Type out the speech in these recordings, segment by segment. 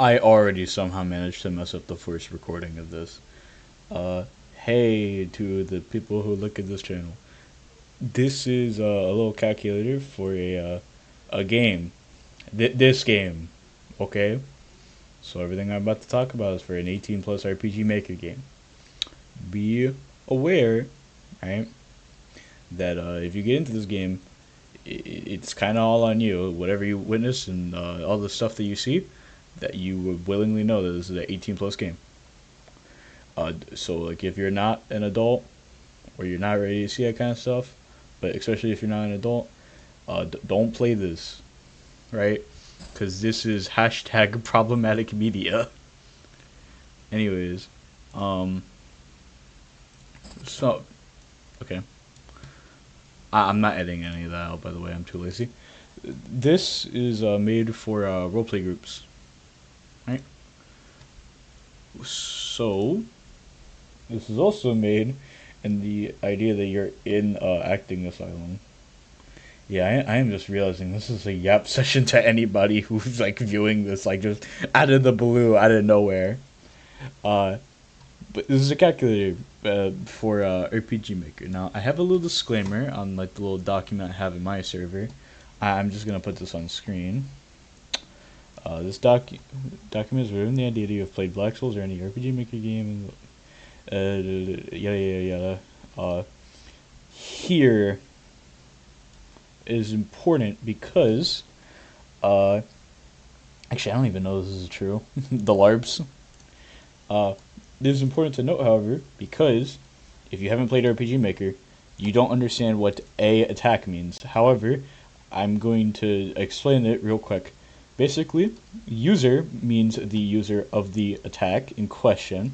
I already somehow managed to mess up the first recording of this. Uh, hey to the people who look at this channel. This is a little calculator for a game. This game, okay? So everything I'm about to talk about is for an 18 plus RPG Maker game. Be aware, right, that if you get into this game, it's kind of all on you. Whatever you witness and all the stuff that you see, that you would willingly know that this is an 18 plus game. So like if you're not an adult or you're not ready to see that kind of stuff, but especially if you're not an adult, don't play this, right? Because this is hashtag problematic media. Anyways, um, so okay, I'm not editing any of that out. By the way, I'm too lazy. This is made for roleplay groups, right? So this is also made in the idea that you're in acting asylum. Yeah, I am just realizing this is a yap session to anybody who's like viewing this like just out of the blue, out of nowhere. Uh, but this is a calculator for RPG Maker. Now I have a little disclaimer on like the little document I have in my server. I'm just gonna put this on screen. This document is written the idea that you have played Black Souls or any RPG Maker game. Yada yada yada. Here is important because uh, actually I don't even know if this is true. The LARPs. Uh, this is important to note, however, because if you haven't played RPG Maker, you don't understand what a attack means. However, I'm going to explain it real quick. Basically, user means the user of the attack in question.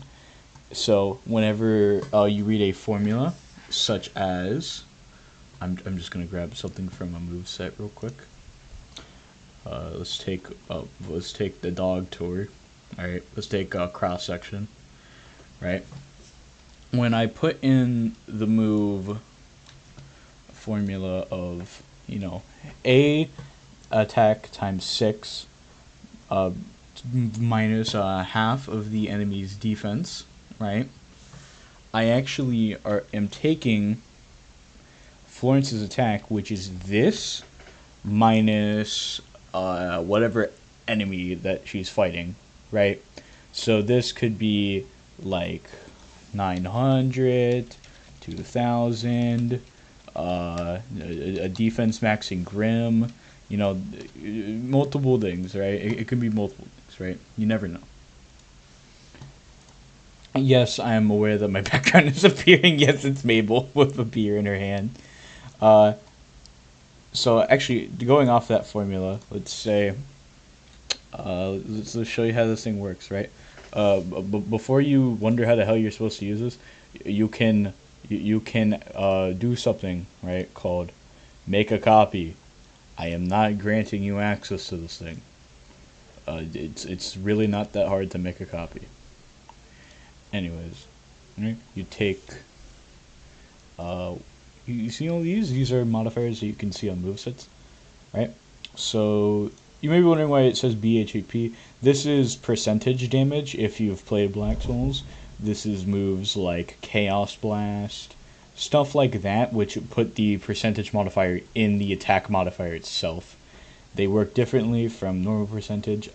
So whenever you read a formula, such as, I'm just gonna grab something from a move set real quick. Let's take the dog tour. All right, let's take cross section. Right, when I put in the move formula of a attack times 6 uh, minus half of the enemy's defense, right? I actually am taking Florence's attack, which is this, minus whatever enemy that she's fighting, right? So this could be like 900, 2000, a defense maxing Grim, multiple things, right? It could be multiple things, right? You never know. Yes, I am aware that my background is appearing. Yes, it's Mabel with a beer in her hand. Uh, so actually, going off that formula, let's say, let's show you how this thing works, right? Before you wonder how the hell you're supposed to use this, you can you can do something, right, called make a copy. I am not granting you access to this thing. It's really not that hard to make a copy. Anyways, right? You take uh, you see all these? These are modifiers that you can see on movesets, right? So you may be wondering why it says BHAP. This is percentage damage if you've played Black Souls. This is moves like Chaos Blast, stuff like that, which put the percentage modifier in the attack modifier itself. They work differently from normal percentage.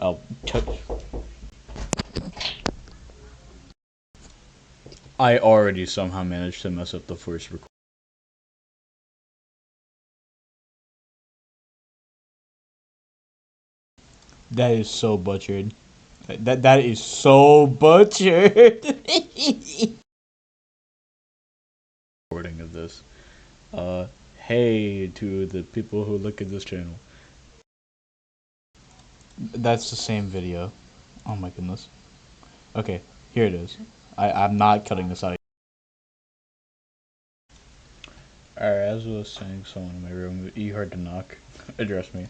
I already somehow managed to mess up the first recording. That is so butchered. That is so butchered. Recording of this. Uh, hey to the people who look at this channel. That's the same video. Oh my goodness. Okay, here it is. I'm not cutting this out. Alright, as I was saying, someone in my room, you heard the knock. Address me.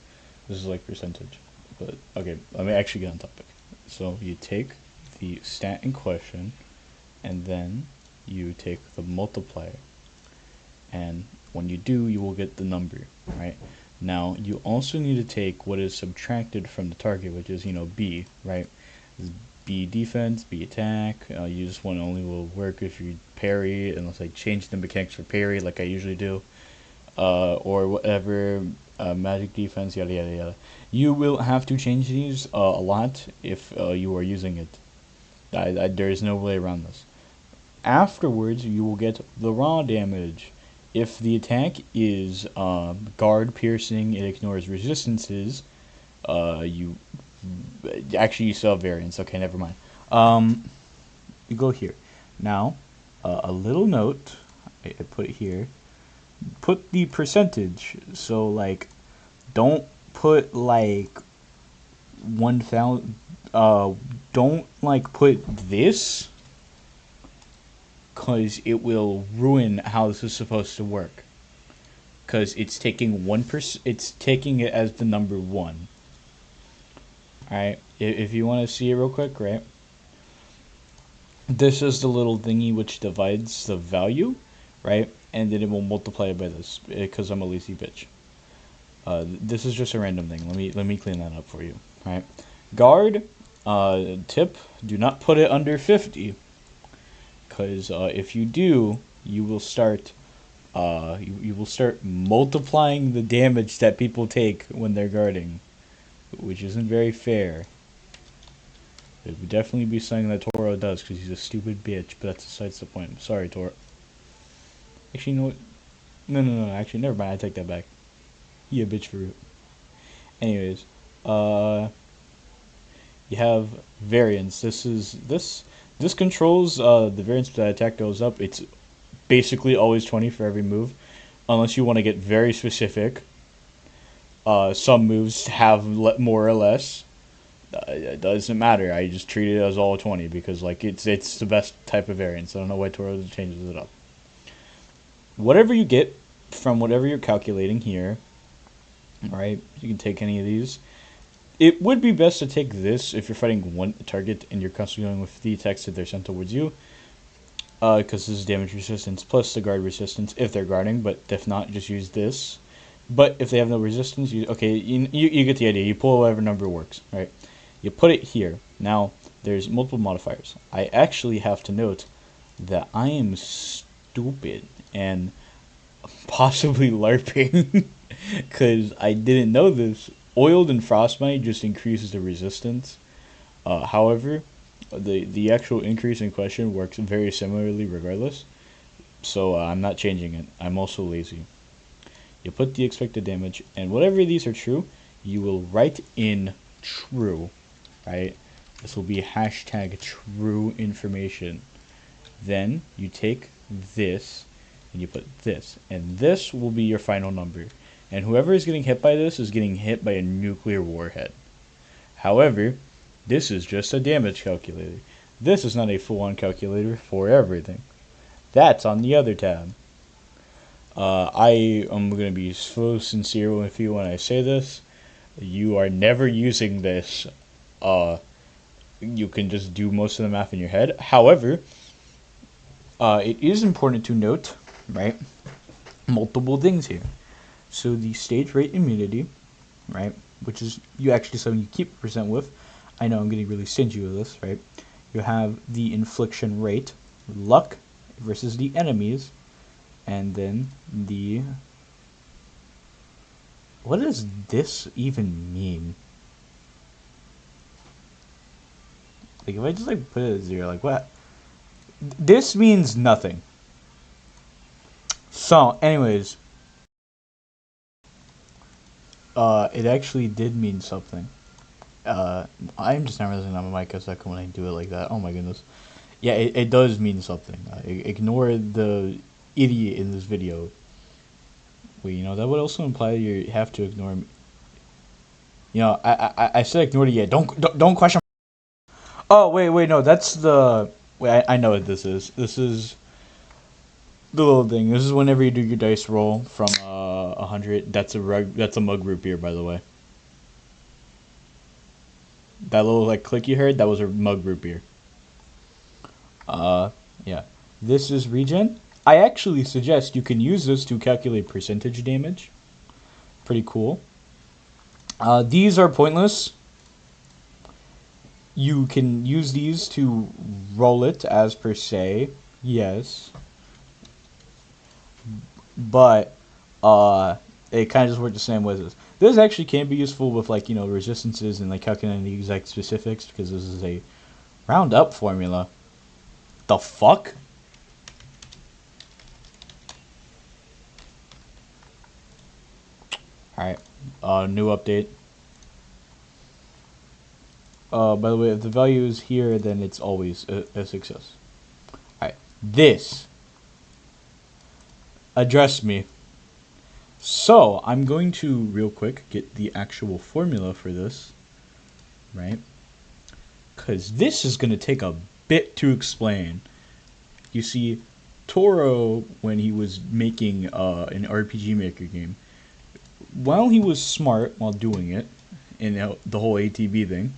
This is like percentage. But, okay, let me actually get on topic. So, you take the stat in question, and then you take the multiplier. And when you do, you will get the number, right? Now, you also need to take what is subtracted from the target, which is, B, right? B defense, B attack. You just one only will work if you parry, unless I change the mechanics for parry like I usually do. Or whatever, magic defense, yada yada yada. You will have to change these a lot if you are using it. There is no way around this. Afterwards, you will get the raw damage. If the attack is guard piercing, it ignores resistances. You actually you still have variance. Okay, never mind. You go here. Now, a little note. I put it here. Put the percentage. So like, don't put like 1,000. Don't like put this, cause it will ruin how this is supposed to work. Cause it's taking 1%. It's taking it as the number 1. All right. If you want to see it real quick, right? This is the little thingy which divides the value, right? And then it will multiply it by this because I'm a lazy bitch. This is just a random thing. Let me clean that up for you. All right. Guard. Tip: do not put it under 50, because if you do, you will start. You will start multiplying the damage that people take when they're guarding, which isn't very fair. It would definitely be something that Toro does because he's a stupid bitch, but that's besides the point. I'm sorry, Toro. Actually, you know what? No. Actually, never mind. I take that back. You a bitch for root. Anyways, you have variance. This controls the variance that attack goes up. It's basically always 20 for every move, unless you want to get very specific. Some moves have more or less. It doesn't matter. I just treat it as all 20 because like it's the best type of variance. I don't know why Toro changes it up. Whatever you get from whatever you're calculating here, right? You can take any of these. It would be best to take this if you're fighting one target and you're constantly going with the attacks that they're sent towards you. Because this is damage resistance plus the guard resistance if they're guarding, but if not, just use this. But if they have no resistance, you get the idea. You pull whatever number works, right? You put it here. Now, there's multiple modifiers. I actually have to note that I am stupid and possibly LARPing because I didn't know this. Oiled and frostbite just increases the resistance. However, the actual increase in question works very similarly regardless. So I'm not changing it. I'm also lazy. You put the expected damage, and whatever these are true, you will write in true, right? This will be hashtag true information. Then you take this and you put this, and this will be your final number. And whoever is getting hit by this is getting hit by a nuclear warhead. However, this is just a damage calculator. This is not a full-on calculator for everything. That's on the other tab. I am going to be so sincere with you when I say this. You are never using this. You can just do most of the math in your head. However, it is important to note, right, multiple things here. So the stage rate immunity, right, which is you actually something you keep percent with. I know I'm getting really stingy with this, right? You have the infliction rate, luck versus the enemies, and then the... What does this even mean? Like, if I just, like, put it at 0, like, what? This means nothing. So, anyways, it actually did mean something. I'm just not realizing on my mic a second when I do it like that. Oh my goodness. Yeah, it does mean something. Ignore the idiot in this video. Wait, that would also imply you have to ignore me. I said ignore the idiot. Don't question. Oh, wait, no, that's the... Wait, I know what this is. This is the little thing. This is whenever you do your dice roll from 100. That's a mug root beer, by the way. That little like click you heard, that was a mug root beer. Yeah. This is regen. I actually suggest you can use this to calculate percentage damage. pretty cool. These are pointless. You can use these to roll it as per se, yes, but it kind of just works the same way as this. This actually can be useful with like resistances and like calculating the exact specifics because this is a round up formula. The fuck? Alright, new update. By the way, if the value is here, then it's always a success. Alright, this. Address me. So, I'm going to, real quick, get the actual formula for this. Right? Because this is going to take a bit to explain. You see, Toro, when he was making an RPG Maker game, while he was smart while doing it, in the whole ATB thing,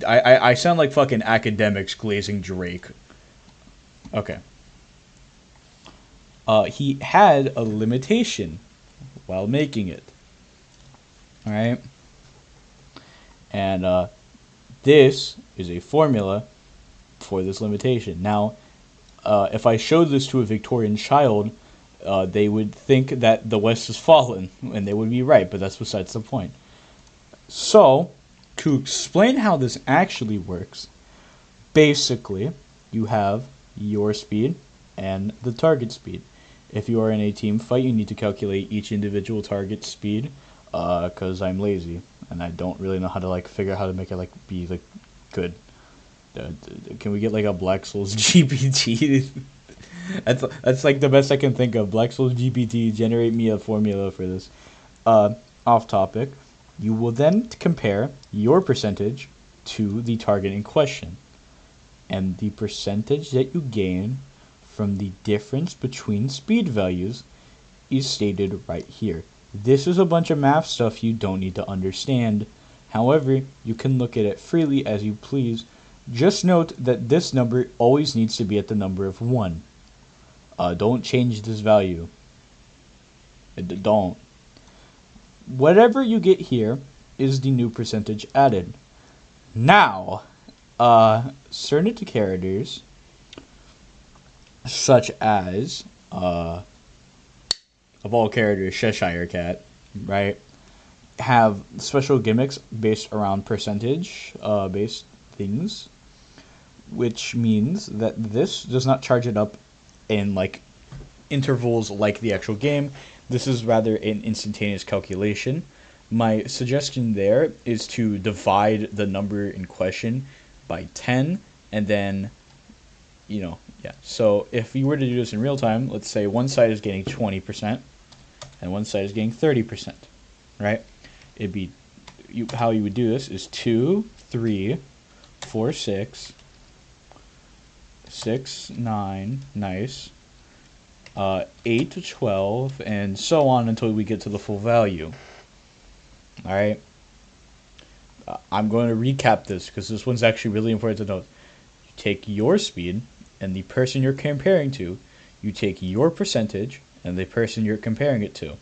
I sound like fucking academics glazing Drake. Okay. He had a limitation while making it. Alright? And this is a formula for this limitation. Now, if I showed this to a Victorian child, they would think that the West has fallen, and they would be right, but that's besides the point. So, to explain how this actually works, basically, you have your speed and the target speed. If you are in a team fight, you need to calculate each individual target speed, because I'm lazy, and I don't really know how to, like, figure out how to make it, like, be, like, good. Can we get, like, a Black Souls GPT? That's, like, the best I can think of. Black Souls GPT, generate me a formula for this. Off topic. You will then compare your percentage to the target in question. And the percentage that you gain from the difference between speed values is stated right here. This is a bunch of math stuff you don't need to understand. However, you can look at it freely as you please. Just note that this number always needs to be at the number of 1. Don't change this value. Don't. Whatever you get here is the new percentage added. Now, certain characters, such as, of all characters, Cheshire Cat, right, have special gimmicks based around percentage based things, which means that this does not charge it up in like intervals like the actual game. This is rather an instantaneous calculation. My suggestion there is to divide the number in question by 10 and then, yeah. So if you were to do this in real time, let's say one side is getting 20% and one side is getting 30%, right? It'd be, how you would do this is 2, 3, 4, 6, 6, 9, nice, 8 to 12, and so on until we get to the full value. Alright? I'm going to recap this because this one's actually really important to note. You take your speed and the person you're comparing to, you take your percentage and the person you're comparing it to.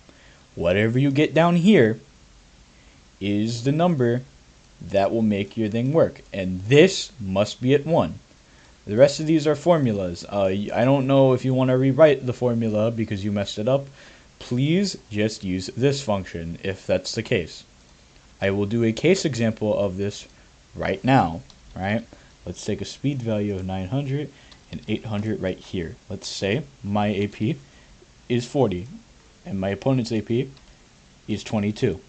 Whatever you get down here is the number that will make your thing work. And this must be at 1. The rest of these are formulas. I don't know if you want to rewrite the formula because you messed it up. Please just use this function if that's the case. I will do a case example of this right now. Right? Let's take a speed value of 900 and 800 right here. Let's say my AP is 40 and my opponent's AP is 22.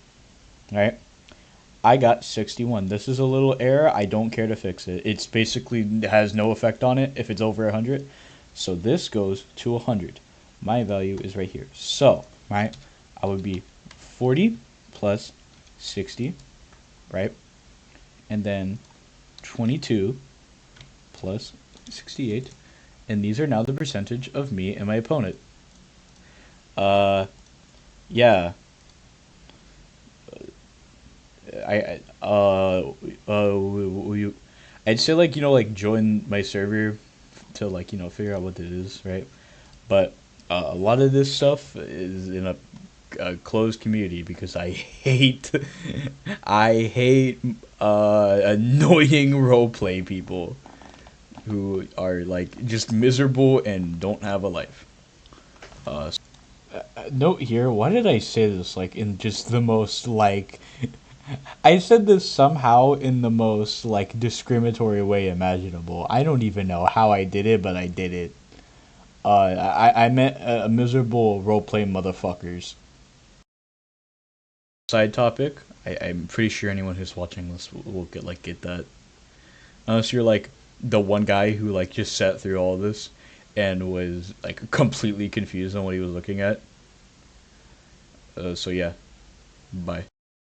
Right? I got 61. This is a little error. I don't care to fix it. It's basically has no effect on it if it's over 100. So this goes to 100. My value is right here. So, right, I would be 40 plus 60, right? And then 22 plus 68. And these are now the percentage of me and my opponent. Yeah. I'd say like join my server to figure out what it is, right? But a lot of this stuff is in a a closed community because I hate I hate annoying roleplay people who are like just miserable and don't have a life. Note here, why did I say this like in just the most like I said this somehow in the most like discriminatory way imaginable. I don't even know how I did it, but I did it. I meant miserable roleplay motherfuckers. Side topic. I'm pretty sure anyone who's watching this will get that. Unless you're like the one guy who like just sat through all this and was like completely confused on what he was looking at. So yeah, bye.